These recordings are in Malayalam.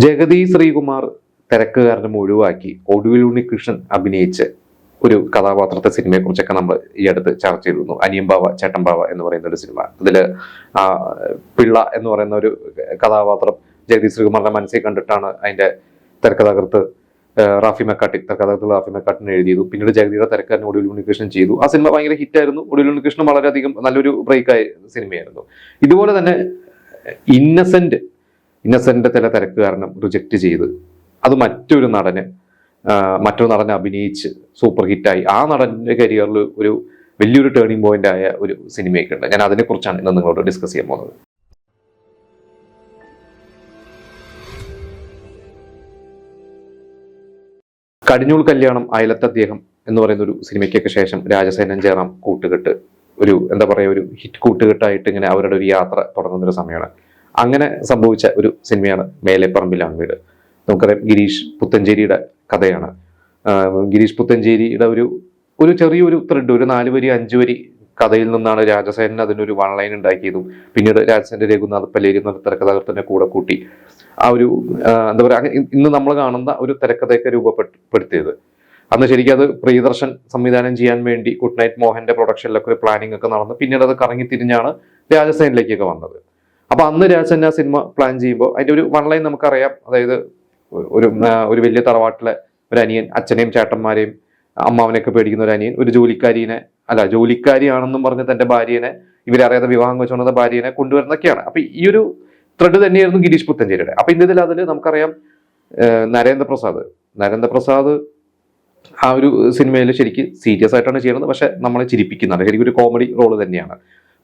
ജഗതി ശ്രീകുമാർ തിരക്കുകാരനെ ഒഴിവാക്കി ഒടുവിൽ ഉണ്ണികൃഷ്ണൻ അഭിനയിച്ച് ഒരു കഥാപാത്രത്തെ സിനിമയെ കുറിച്ചൊക്കെ നമ്മൾ ഈ അടുത്ത് ചർച്ച ചെയ്തിരുന്നു. അനിയമ്പാവ ചേട്ടമ്പാവ എന്ന് പറയുന്ന ഒരു സിനിമ. അതില് പിള്ള എന്ന് പറയുന്ന ഒരു കഥാപാത്രം ജഗതി ശ്രീകുമാറിന്റെ മനസ്സിൽ കണ്ടിട്ടാണ് അതിന്റെ തിരക്കഥാകൃത്ത് റാഫി മെക്കാട്ടിന് എഴുതിയതു. പിന്നീട് ജഗതിയുടെ തിരക്കാരൻ ഒടുവിൽ ഉണ്ണികൃഷ്ണൻ ചെയ്തു. ആ സിനിമ ഭയങ്കര ഹിറ്റായിരുന്നു. ഒടുവിൽ ഉണ്ണികൃഷ്ണൻ വളരെയധികം നല്ലൊരു ബ്രേക്കായ സിനിമയായിരുന്നു. ഇതുപോലെ തന്നെ ഇന്നസെന്റ് ചില തിരക്കുകാരനും റിജക്റ്റ് ചെയ്ത് അത് മറ്റൊരു നടനെ അഭിനയിച്ച് സൂപ്പർ ഹിറ്റായി ആ നടന്റെ കരിയറിൽ ഒരു വലിയൊരു ടേണിംഗ് പോയിന്റ് ആയ ഒരു സിനിമയൊക്കെ ഉണ്ട്. ഞാൻ അതിനെക്കുറിച്ചാണ് ഇന്ന് നിങ്ങളോട് ഡിസ്കസ് ചെയ്യാൻ പോകുന്നത്. കടിഞ്ഞൂൽ കല്യാണം, അയലത്തെ അദ്ദേഹം എന്ന് പറയുന്ന ഒരു സിനിമയ്ക്കൊക്കെ ശേഷം രാജസേനൻ ജയറാം കൂട്ടുകെട്ട് ഒരു ഒരു ഹിറ്റ് കൂട്ടുകെട്ടായിട്ട് ഇങ്ങനെ അവരുടെ ഒരു യാത്ര തുടങ്ങുന്ന ഒരു സമയമാണ്. അങ്ങനെ സംഭവിച്ച ഒരു സിനിമയാണ് മേലെപ്പറമ്പിലാണ് വീട്. നമുക്കറിയാം ഗിരീഷ് പുത്തഞ്ചേരിയുടെ കഥയാണ്. ഗിരീഷ് പുത്തഞ്ചേരിയുടെ ഒരു ചെറിയൊരു ത്രെഡ്, ഒരു 4 വരി 5 വരി കഥയിൽ നിന്നാണ് രാജസേനൻ അതിനൊരു വൺ ലൈൻ ഉണ്ടാക്കിയതും പിന്നീട് രാജസേനന്റെ രഘുനാഥ് പല്ലേരി എന്ന തിരക്കഥാകൃത്തിനെ കൂടെ കൂട്ടി ആ ഒരു ഇന്ന് നമ്മൾ കാണുന്ന ഒരു തിരക്കഥയൊക്കെ രൂപപ്പെടുത്തിയത്. അന്ന് ശരിക്കും അത് പ്രിയദർശൻ സംവിധാനം ചെയ്യാൻ വേണ്ടി ഗുഡ് നൈറ്റ് മോഹന്റെ പ്രൊഡക്ഷനിലൊക്കെ ഒരു പ്ലാനിങ് ഒക്കെ നടന്നു. പിന്നീട് അത് കറങ്ങി തിരിഞ്ഞാണ് രാജസേനയിലേക്കൊക്കെ വന്നത്. അപ്പൊ അന്ന് രാജസേന സിനിമ പ്ലാൻ ചെയ്യുമ്പോൾ അതിന്റെ ഒരു വൺ ലൈൻ നമുക്കറിയാം. അതായത് ഒരു വലിയ തറവാട്ടിലെ ഒരു അനിയൻ, അച്ഛനെയും ചേട്ടന്മാരെയും അമ്മാവനെയൊക്കെ പേടിക്കുന്ന ഒരു അനിയൻ, ഒരു ജോലിക്കാരിയാണെന്നും പറഞ്ഞ് തന്റെ ഭാര്യനെ ഇവരറിയാതെ വിവാഹം വെച്ചുകൊണ്ട ഭാര്യനെ കൊണ്ടുവരുന്നൊക്കെയാണ്. അപ്പൊ ഈ ഒരു ത്രെഡ് തന്നെയായിരുന്നു ഗിരീഷ് പുത്തഞ്ചേരിയുടെ. അപ്പൊ അതിൽ നമുക്കറിയാം നരേന്ദ്രപ്രസാദ് ആ ഒരു സിനിമയിൽ ശരിക്കും സീരിയസ് ആയിട്ടാണ് ചെയ്യുന്നത്, പക്ഷെ നമ്മളെ ചിരിപ്പിക്കുന്നുണ്ട്. ശരിക്കും ഒരു കോമഡി റോള് തന്നെയാണ്.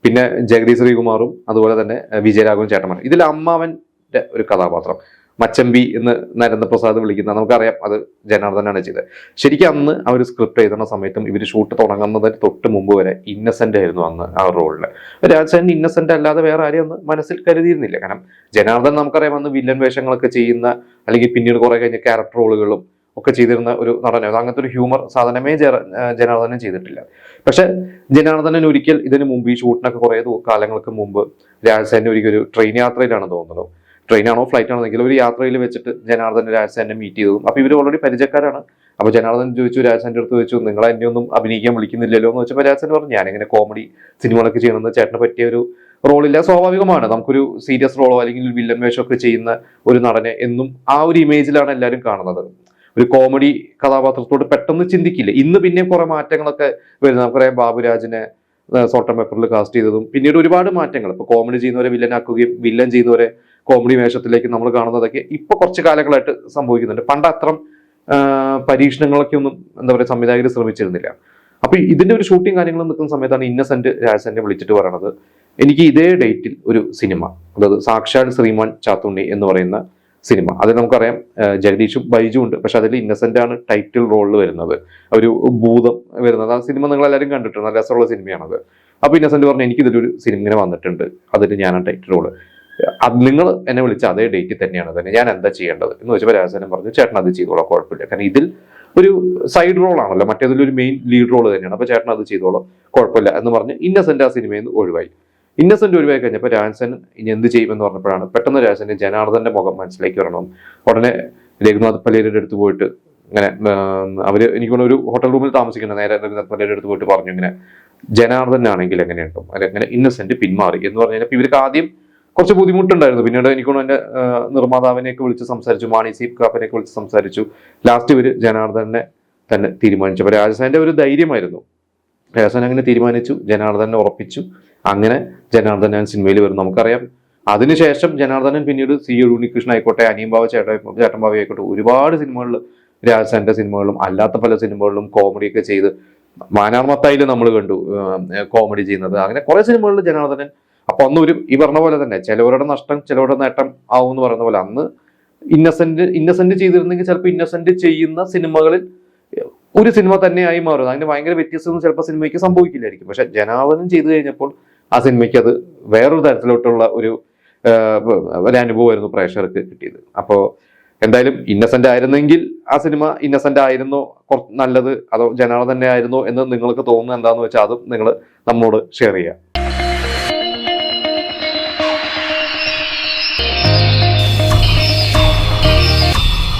പിന്നെ ജഗതി ശ്രീകുമാറും അതുപോലെ തന്നെ വിജയരാഘവൻ ചേട്ടന്മാരും. ഇതിൽ അമ്മാവന്റെ ഒരു കഥാപാത്രം മച്ചമ്പി എന്ന് നരേന്ദ്രപ്രസാദ് വിളിക്കുന്ന, നമുക്കറിയാം അത് ജനാർദ്ദനാണ് ചെയ്തത്. ശരിക്കും അന്ന് ആ ഒരു സ്ക്രിപ്റ്റ് എഴുതുന്ന സമയത്തും ഇവർ ഷൂട്ട് തുടങ്ങുന്നതിന് തൊട്ട് മുമ്പ് വരെ ഇന്നസെന്റ് ആയിരുന്നു അന്ന് ആ റോളില്. രാജസേനൻ ഇന്നസെന്റ് അല്ലാതെ വേറെ ആരെയും അന്ന് മനസ്സിൽ കരുതിയിരുന്നില്ല. കാരണം ജനാർദ്ദൻ നമുക്കറിയാം അന്ന് വില്ലൻ വേഷങ്ങളൊക്കെ ചെയ്യുന്ന, അല്ലെങ്കിൽ പിന്നീട് കുറെ കഴിഞ്ഞ ക്യാരക്ടർ റോളുകളും ഒക്കെ ചെയ്തിരുന്ന ഒരു നടനാണ്. അങ്ങനത്തെ ഒരു ഹ്യൂമർ സാധനമേ ജനാർദ്ദനൻ ചെയ്തിട്ടില്ല. പക്ഷെ ജനാർദ്ദനൻ ഒരിക്കൽ ഇതിനു മുമ്പ് ഈ ഷൂട്ടിനൊക്കെ കുറെ കാലങ്ങൾക്ക് മുമ്പ് രാജസേന ഒരു ട്രെയിൻ യാത്രയിലാണ് തോന്നുന്നത്, ട്രെയിനാണോ ഫ്ലൈറ്റ് ആണോ എന്നെങ്കിലും ഒരു യാത്രയിൽ വെച്ചിട്ട് ജനാർദ്ദൻ രാജസേനെ മീറ്റ് ചെയ്തതും. അപ്പൊ ഇവർ ഓൾറെഡി പരിചയക്കാരാണ്. അപ്പൊ ജനാർദ്ദൻ ചോദിച്ചു, രാജസേന്റെ അടുത്ത് ചോദിച്ചു, നിങ്ങളെ എന്നെ ഒന്നും അഭിനയിക്കാൻ വിളിക്കുന്നില്ലല്ലോ എന്ന് വെച്ചപ്പോൾ രാജസേൻ പറഞ്ഞു, ഞാനിങ്ങനെ കോമഡി സിനിമകളൊക്കെ ചെയ്യണമെന്ന് ചേട്ടന് പറ്റിയ ഒരു റോളില്ല. സ്വാഭാവികമാണ്, നമുക്കൊരു സീരിയസ് റോളോ അല്ലെങ്കിൽ വില്ലൻ വേഷമൊക്കെ ചെയ്യുന്ന ഒരു നടനെ എന്നും ആ ഒരു ഇമേജിലാണ് എല്ലാവരും കാണുന്നത്. ഒരു കോമഡി കഥാപാത്രത്തോട് പെട്ടെന്ന് ചിന്തിക്കില്ല. ഇന്ന് പിന്നെയും കുറെ മാറ്റങ്ങളൊക്കെ വരുന്നത് നമുക്കറിയാം. ബാബുരാജിനെ സോൾട്ട് ആൻഡ് പെപ്പറിൽ കാസ്റ്റ് ചെയ്തതും പിന്നീട് ഒരുപാട് മാറ്റങ്ങൾ. ഇപ്പൊ കോമഡി ചെയ്യുന്നവരെ വില്ലനാക്കുകയും വില്ലൻ ചെയ്യുന്നവരെ കോമഡി വേഷത്തിലേക്ക് നമ്മൾ കാണുന്നതൊക്കെ ഇപ്പൊ കുറച്ച് കാലങ്ങളായിട്ട് സംഭവിക്കുന്നുണ്ട്. പണ്ട് അത്രം പരീക്ഷണങ്ങളൊക്കെ ഒന്നും സംവിധായകർ ശ്രമിച്ചിരുന്നില്ല. അപ്പൊ ഇതിന്റെ ഒരു ഷൂട്ടിംഗ് കാര്യങ്ങൾ നിൽക്കുന്ന സമയത്താണ് ഇന്നസെന്റ് രാജസേനെ വിളിച്ചിട്ട് പറയണത്, എനിക്ക് ഇതേ ഡേറ്റിൽ ഒരു സിനിമ, അതായത് സാക്ഷാൽ ശ്രീമാൻ ചാത്തുണ്ണി എന്ന് പറയുന്ന സിനിമ, അതിൽ നമുക്കറിയാം ജഗദീഷും ബൈജു ഉണ്ട്, പക്ഷെ അതിൽ ഇന്നസെന്റ് ആണ് ടൈറ്റിൽ റോളിൽ വരുന്നത്, ഒരു ഭൂതം വരുന്നത്. ആ സിനിമ നിങ്ങൾ എല്ലാവരും കണ്ടിട്ടുണ്ട്, നല്ല രസമുള്ള സിനിമയാണത്. അപ്പൊ ഇന്നസെന്റ് പറഞ്ഞു, എനിക്ക് ഇതിലൊരു സിനിമ ഇങ്ങനെ വന്നിട്ടുണ്ട്, അതിൽ ഞാനാണ് ടൈറ്റിൽ റോള്, അത് നിങ്ങൾ എന്നെ വിളിച്ച അതേ ഡേറ്റിൽ തന്നെയാണ് തന്നെ, ഞാൻ എന്താ ചെയ്യേണ്ടത് എന്ന് വെച്ചപ്പോൾ രാജസേനൻ പറഞ്ഞു, ചേട്ടൻ അത് ചെയ്തോളാം, കുഴപ്പമില്ല, കാരണം ഇതിൽ ഒരു സൈഡ് റോൾ ആണല്ലോ, മറ്റേതിലൊരു മെയിൻ ലീഡ് റോൾ തന്നെയാണ്, അപ്പൊ ചേട്ടൻ അത് ചെയ്തോളാം, കുഴപ്പമില്ല എന്ന് പറഞ്ഞ് ഇന്നസെന്റ് ആ സിനിമയിൽ നിന്ന് ഒഴിവായി. ഇന്നസെന്റ് ഒഴിവായി കഴിഞ്ഞപ്പോൾ രാജസേനൻ ഇനി എന്ത് ചെയ്യുമെന്ന് പറഞ്ഞപ്പോഴാണ് പെട്ടെന്ന് രാജസേനൻ ജനാർദ്ദന്റെ മുഖം മനസ്സിലേക്ക് വരണം. ഉടനെ രഘുനാഥ് പല്ലേരിയുടെ അടുത്ത് പോയിട്ട് ഇങ്ങനെ എനിക്ക് ഒരു ഹോട്ടൽ റൂമിൽ താമസിക്കുന്നത്, നേരെ രഘുനാഥ് പല്ലേരിയുടെ അടുത്ത് പോയിട്ട് പറഞ്ഞു, ഇങ്ങനെ ജനാർദ്ദനാണെങ്കിൽ എങ്ങനെയുണ്ടോ അങ്ങനെ ഇന്നസെന്റ് പിന്മാറി എന്ന് പറഞ്ഞു കഴിഞ്ഞപ്പോൾ ഇവർക്ക് ആദ്യം കുറച്ച് ബുദ്ധിമുട്ടുണ്ടായിരുന്നു. പിന്നീട് എനിക്കൊന്നും എന്റെ നിർമ്മാതാവിനെയൊക്കെ വിളിച്ച് സംസാരിച്ചു, മാണി സി കാപ്പനെയൊക്കെ വിളിച്ച് സംസാരിച്ചു. ലാസ്റ്റ് ഇവര് ജനാർദ്ദനെ തന്നെ തീരുമാനിച്ചു. അപ്പൊ രാജസേനന്റെ ഒരു ധൈര്യമായിരുന്നു. രാജസേന അങ്ങനെ തീരുമാനിച്ചു, ജനാർദ്ദനെ ഉറപ്പിച്ചു. അങ്ങനെ ജനാർദ്ദനൻ സിനിമയിൽ വരും. നമുക്കറിയാം അതിനുശേഷം ജനാർദ്ദനൻ പിന്നീട് സി ഉണ്ണികൃഷ്ണൻ ആയിക്കോട്ടെ, അനിയമ്പാവ ചേട്ടൻബാവ ആയിക്കോട്ടെ, ഒരുപാട് സിനിമകളിൽ രാജസേനന്റെ സിനിമകളിലും അല്ലാത്ത പല സിനിമകളിലും കോമഡിയൊക്കെ ചെയ്ത്, മാനാർമത്തായിൽ നമ്മൾ കണ്ടു കോമഡി ചെയ്യുന്നത്. അങ്ങനെ കുറെ സിനിമകളിൽ ജനാർദ്ദനൻ. അപ്പൊ അന്ന് ഈ പറഞ്ഞ പോലെ തന്നെ ചിലവരുടെ നഷ്ടം ചിലവരുടെ നേട്ടം ആവും എന്ന് പറയുന്ന പോലെ അന്ന് ഇന്നസെന്റ് ചെയ്തിരുന്നെങ്കിൽ ചിലപ്പോൾ ഇന്നസെന്റ് ചെയ്യുന്ന സിനിമകളിൽ ഒരു സിനിമ തന്നെയായി മാറും. അതിന് ഭയങ്കര വ്യത്യസ്തമൊന്നും ചിലപ്പോൾ സിനിമയ്ക്ക് സംഭവിക്കില്ലായിരിക്കും. പക്ഷെ ജനാർദ്ദനൻ ചെയ്തു കഴിഞ്ഞപ്പോൾ ആ സിനിമയ്ക്ക് അത് വേറൊരു തരത്തിലോട്ടുള്ള ഒരു അനുഭവമായിരുന്നു പ്രേക്ഷകർക്ക് കിട്ടിയത്. അപ്പോൾ എന്തായാലും ഇന്നസെന്റ് ആയിരുന്നെങ്കിൽ ആ സിനിമ ഇന്നസെന്റ് ആയിരുന്നോ നല്ലത്, അതോ ജനാർദ്ദൻ തന്നെ ആയിരുന്നോ എന്ന് നിങ്ങൾക്ക് തോന്നുന്നത് എന്താണെന്ന് വെച്ചാൽ അതും നിങ്ങൾ നമ്മോട് ഷെയർ ചെയ്യുക.